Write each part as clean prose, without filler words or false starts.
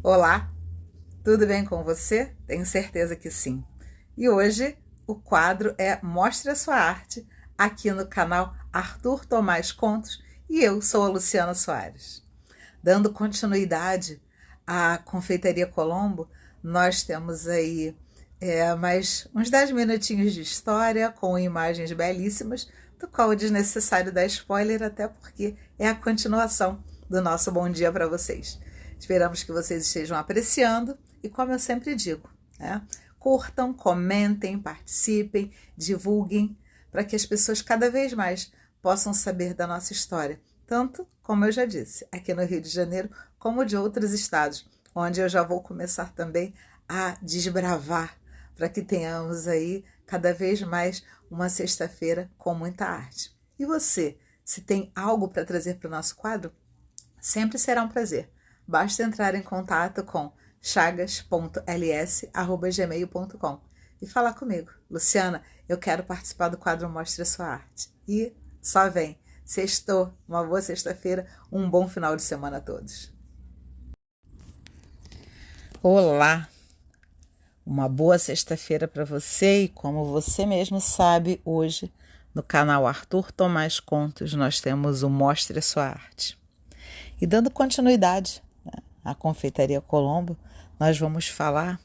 Olá, tudo bem com você? Tenho certeza que sim. E hoje o quadro é Mostre a Sua Arte, aqui no canal Arthur Tomás Contos, e eu sou a Luciana Soares. Dando continuidade à Confeitaria Colombo, nós temos aí mais uns 10 minutinhos de história com imagens belíssimas, do qual é desnecessário dar spoiler, até porque é a continuação do nosso bom dia para vocês. Esperamos que vocês estejam apreciando e, como eu sempre digo, curtam, comentem, participem, divulguem, para que as pessoas cada vez mais possam saber da nossa história, tanto, como eu já disse, aqui no Rio de Janeiro, como de outros estados, onde eu já vou começar também a desbravar, para que tenhamos aí cada vez mais uma sexta-feira com muita arte. E você, se tem algo para trazer para o nosso quadro, sempre será um prazer. Basta entrar em contato com chagas.ls@gmail.com e falar comigo. Luciana, eu quero participar do quadro Mostre a Sua Arte. E só vem. Sextou, uma boa sexta-feira, um bom final de semana a todos. Olá, uma boa sexta-feira para você e, como você mesmo sabe, hoje no canal Arthur Tomás Contos nós temos o Mostre a Sua Arte. E dando continuidade à Confeitaria Colombo, nós vamos falar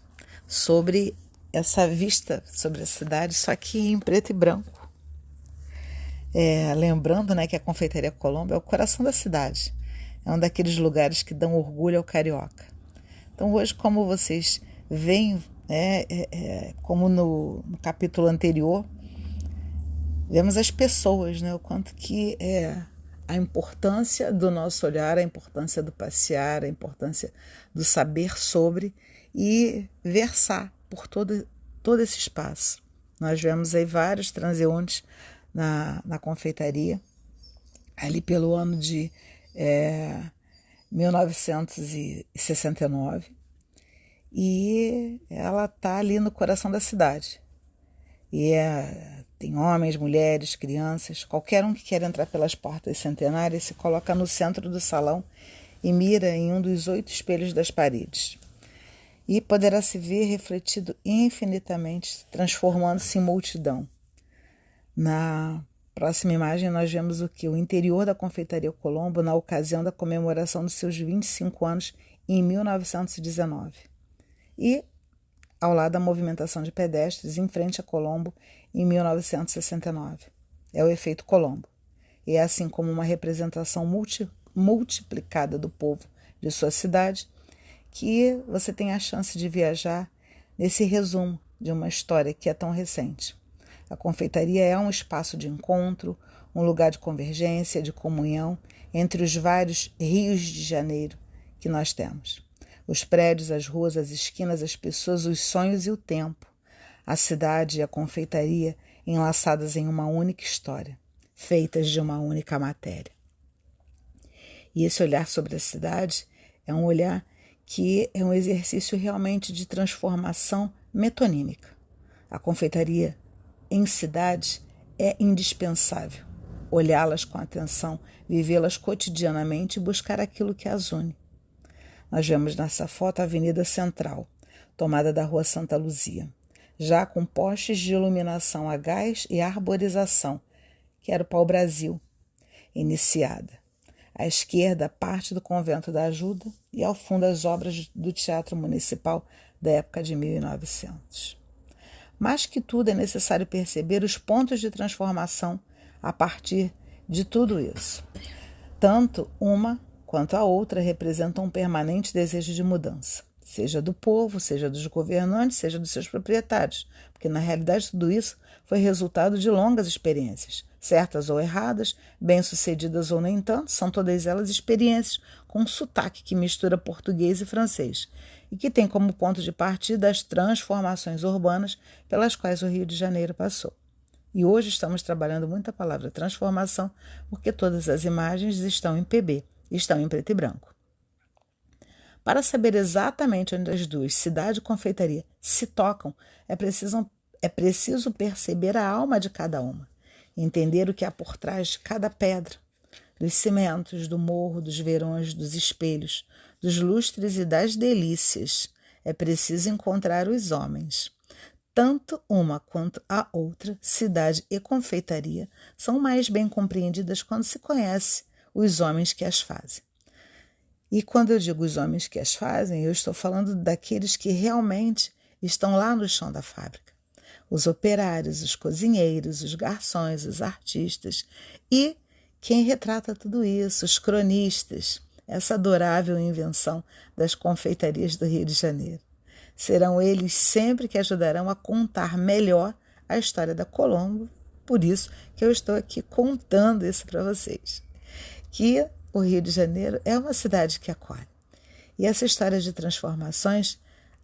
sobre essa vista sobre a cidade, só que em preto e branco. Lembrando, que a Confeitaria Colombo é o coração da cidade. É um daqueles lugares que dão orgulho ao carioca. Então hoje, como vocês veem, como no capítulo anterior, vemos as pessoas, o quanto que a importância do nosso olhar, a importância do passear, a importância do saber sobre e versar por todo esse espaço. Nós vemos aí vários transeuntes na confeitaria, ali pelo ano de 1969, e ela está ali no coração da cidade. E tem homens, mulheres, crianças, qualquer um que quer entrar pelas portas centenárias se coloca no centro do salão e mira em um dos 8 espelhos das paredes. E poderá se ver refletido infinitamente, transformando-se em multidão. Na próxima imagem nós vemos o interior da Confeitaria Colombo na ocasião da comemoração dos seus 25 anos em 1919. E ao lado da movimentação de pedestres em frente a Colombo em 1969. É o efeito Colombo. E é assim como uma representação multiplicada do povo de sua cidade que você tem a chance de viajar nesse resumo de uma história que é tão recente. A confeitaria é um espaço de encontro, um lugar de convergência, de comunhão entre os vários rios de Janeiro que nós temos. Os prédios, as ruas, as esquinas, as pessoas, os sonhos e o tempo. A cidade e a confeitaria enlaçadas em uma única história, feitas de uma única matéria. E esse olhar sobre a cidade é um olhar que é um exercício realmente de transformação metonímica. A confeitaria em cidade é indispensável. Olhá-las com atenção, vivê-las cotidianamente e buscar aquilo que as une. Nós vemos nessa foto a Avenida Central, tomada da Rua Santa Luzia, já com postes de iluminação a gás e arborização, que era o pau-brasil, iniciada. À esquerda, parte do Convento da Ajuda e ao fundo as obras do Teatro Municipal da época de 1900. Mais que tudo, é necessário perceber os pontos de transformação a partir de tudo isso. Tanto uma quanto a outra representam um permanente desejo de mudança, seja do povo, seja dos governantes, seja dos seus proprietários, porque na realidade tudo isso foi resultado de longas experiências, certas ou erradas, bem-sucedidas ou nem tanto, são todas elas experiências com um sotaque que mistura português e francês, e que tem como ponto de partida as transformações urbanas pelas quais o Rio de Janeiro passou. E hoje estamos trabalhando muito a palavra transformação, porque todas as imagens estão em PB, estão em preto e branco. Para saber exatamente onde as duas, cidade e confeitaria, se tocam, é preciso perceber a alma de cada uma, entender o que há por trás de cada pedra, dos cimentos, do morro, dos verões, dos espelhos, dos lustres e das delícias. É preciso encontrar os homens. Tanto uma quanto a outra, cidade e confeitaria, são mais bem compreendidas quando se conhece os homens que as fazem. E quando eu digo os homens que as fazem, eu estou falando daqueles que realmente estão lá no chão da fábrica. Os operários, os cozinheiros, os garçons, os artistas e quem retrata tudo isso, os cronistas, essa adorável invenção das confeitarias do Rio de Janeiro. Serão eles sempre que ajudarão a contar melhor a história da Colombo, por isso que eu estou aqui contando isso para vocês. Que o Rio de Janeiro é uma cidade que acolhe. E essa história de transformações,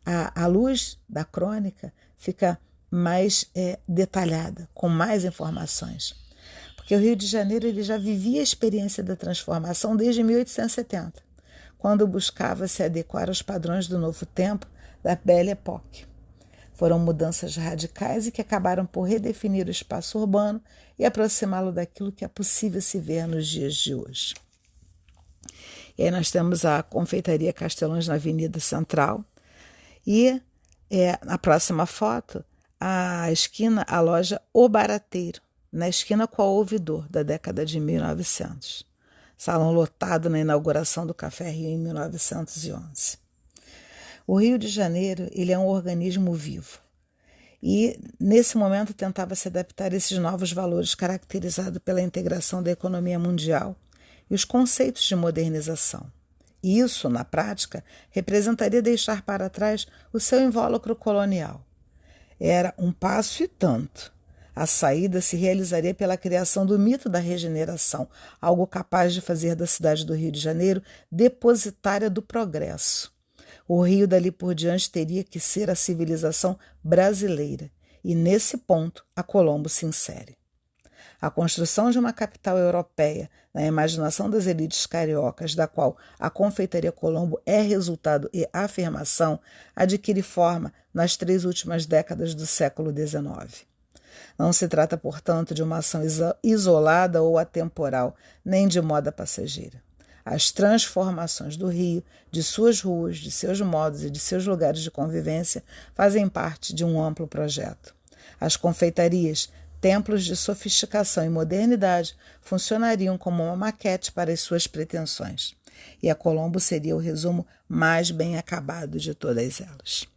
à luz da crônica, fica mais detalhada, com mais informações. Porque o Rio de Janeiro ele já vivia a experiência da transformação desde 1870, quando buscava se adequar aos padrões do novo tempo, da Belle Époque. Foram mudanças radicais e que acabaram por redefinir o espaço urbano e aproximá-lo daquilo que é possível se ver nos dias de hoje. E aí nós temos a Confeitaria Castelões na Avenida Central e na próxima foto, a esquina, a loja O Barateiro, na esquina com a Ouvidor, da década de 1900. Salão lotado na inauguração do Café Rio em 1911. O Rio de Janeiro ele é um organismo vivo e, nesse momento, tentava se adaptar a esses novos valores caracterizados pela integração da economia mundial e os conceitos de modernização. Isso, na prática, representaria deixar para trás o seu invólucro colonial. Era um passo e tanto. A saída se realizaria pela criação do mito da regeneração, algo capaz de fazer da cidade do Rio de Janeiro depositária do progresso. O Rio dali por diante teria que ser a civilização brasileira, e nesse ponto a Colombo se insere. A construção de uma capital europeia na imaginação das elites cariocas, da qual a Confeitaria Colombo é resultado e afirmação, adquire forma nas 3 últimas décadas do século XIX. Não se trata, portanto, de uma ação isolada ou atemporal, nem de moda passageira. As transformações do Rio, de suas ruas, de seus modos e de seus lugares de convivência fazem parte de um amplo projeto. As confeitarias, templos de sofisticação e modernidade, funcionariam como uma maquete para as suas pretensões. E a Colombo seria o resumo mais bem acabado de todas elas.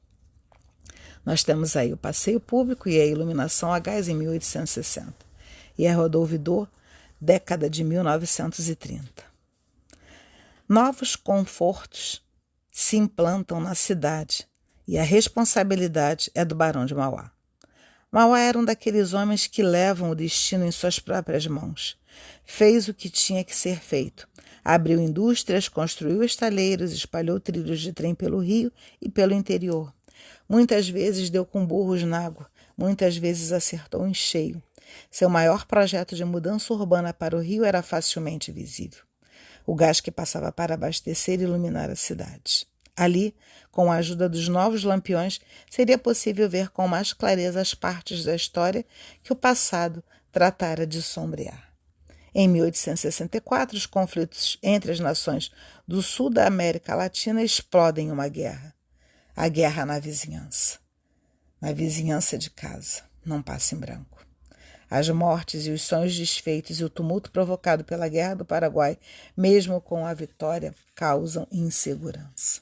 Nós temos aí o passeio público e a iluminação a gás em 1860. E a Rodolvidor, década de 1930. Novos confortos se implantam na cidade e a responsabilidade é do Barão de Mauá. Mauá era um daqueles homens que levam o destino em suas próprias mãos. Fez o que tinha que ser feito. Abriu indústrias, construiu estaleiros, espalhou trilhos de trem pelo Rio e pelo interior. Muitas vezes deu com burros na água, muitas vezes acertou em cheio. Seu maior projeto de mudança urbana para o Rio era facilmente visível. O gás que passava para abastecer e iluminar a cidade. Ali, com a ajuda dos novos lampiões, seria possível ver com mais clareza as partes da história que o passado tratara de sombrear. Em 1864, os conflitos entre as nações do sul da América Latina explodem em uma guerra. A guerra na vizinhança de casa, não passa em branco. As mortes e os sonhos desfeitos e o tumulto provocado pela Guerra do Paraguai, mesmo com a vitória, causam insegurança.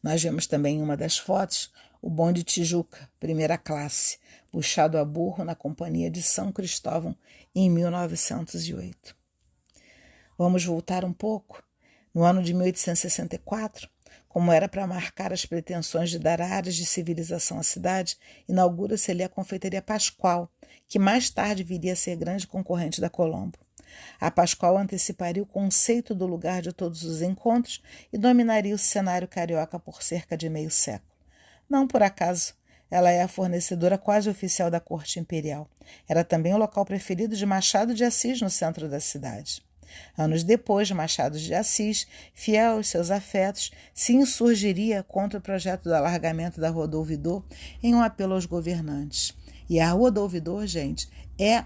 Nós vemos também em uma das fotos o bonde Tijuca, primeira classe, puxado a burro na Companhia de São Cristóvão em 1908. Vamos voltar um pouco. No ano de 1864, como era para marcar as pretensões de dar áreas de civilização à cidade, inaugura-se ali a Confeitaria Pascoal, que mais tarde viria a ser grande concorrente da Colombo. A Pascoal anteciparia o conceito do lugar de todos os encontros e dominaria o cenário carioca por cerca de meio século. Não por acaso, ela é a fornecedora quase oficial da corte imperial. Era também o local preferido de Machado de Assis no centro da cidade. Anos depois, Machado de Assis, fiel aos seus afetos, se insurgiria contra o projeto do alargamento da Rua do Ouvidor em um apelo aos governantes. E a Rua do Ouvidor, gente, é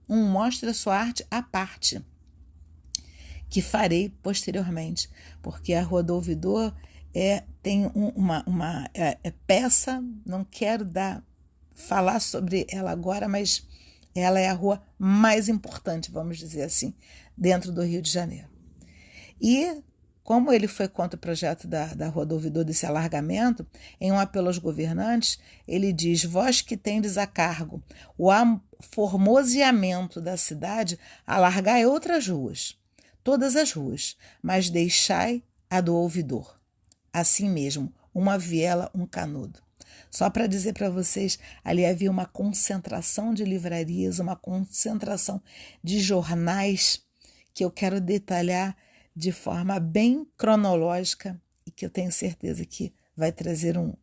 mostra sua arte à parte. que farei posteriormente, porque a Rua do Ouvidor tem uma peça, não quero falar sobre ela agora, mas ela é a rua mais importante, vamos dizer assim, dentro do Rio de Janeiro. E como ele foi contra o projeto da Rua do Ouvidor, desse alargamento, em um apelo aos governantes, ele diz: vós que tendes a cargo o aformoseamento da cidade, alargai outras ruas, todas as ruas, mas deixai a do ouvidor. Assim mesmo, uma viela, um canudo. Só para dizer para vocês, ali havia uma concentração de livrarias, uma concentração de jornais, que eu quero detalhar de forma bem cronológica e que eu tenho certeza que vai trazer um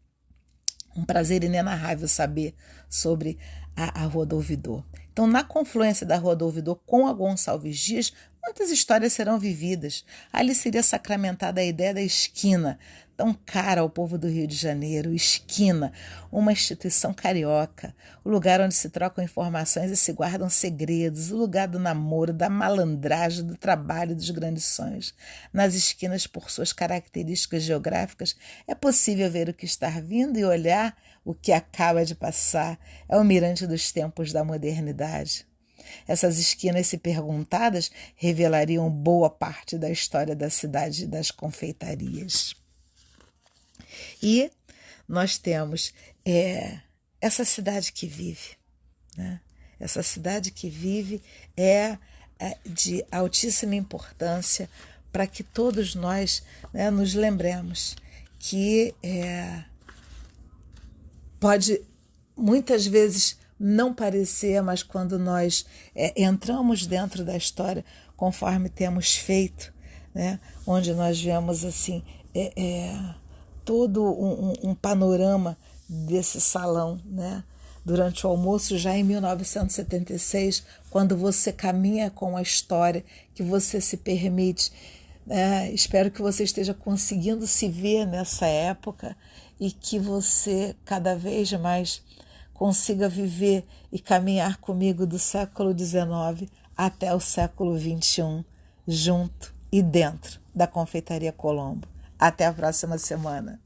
prazer inenarrável saber sobre a Rua do Ouvidor. Então, na confluência da Rua do Ouvidor com a Gonçalves Dias, muitas histórias serão vividas. Ali seria sacramentada a ideia da esquina, tão cara ao povo do Rio de Janeiro. Esquina, uma instituição carioca, o lugar onde se trocam informações e se guardam segredos, o lugar do namoro, da malandragem, do trabalho, dos grandes sonhos. Nas esquinas, por suas características geográficas, é possível ver o que está vindo e olhar o que acaba de passar. É o mirante dos tempos da modernidade. Essas esquinas, se perguntadas, revelariam boa parte da história da cidade e das confeitarias. E nós temos essa cidade que vive, né? Essa cidade que vive é de altíssima importância para que todos nós, né, nos lembremos que pode muitas vezes não parecer, mas quando nós entramos dentro da história, conforme temos feito, né, onde nós vemos assim todo um panorama desse salão, né, durante o almoço, já em 1976, quando você caminha com a história, que você se permite. Espero que você esteja conseguindo se ver nessa época e que você cada vez mais consiga viver e caminhar comigo do século XIX até o século XXI, junto e dentro da Confeitaria Colombo. Até a próxima semana.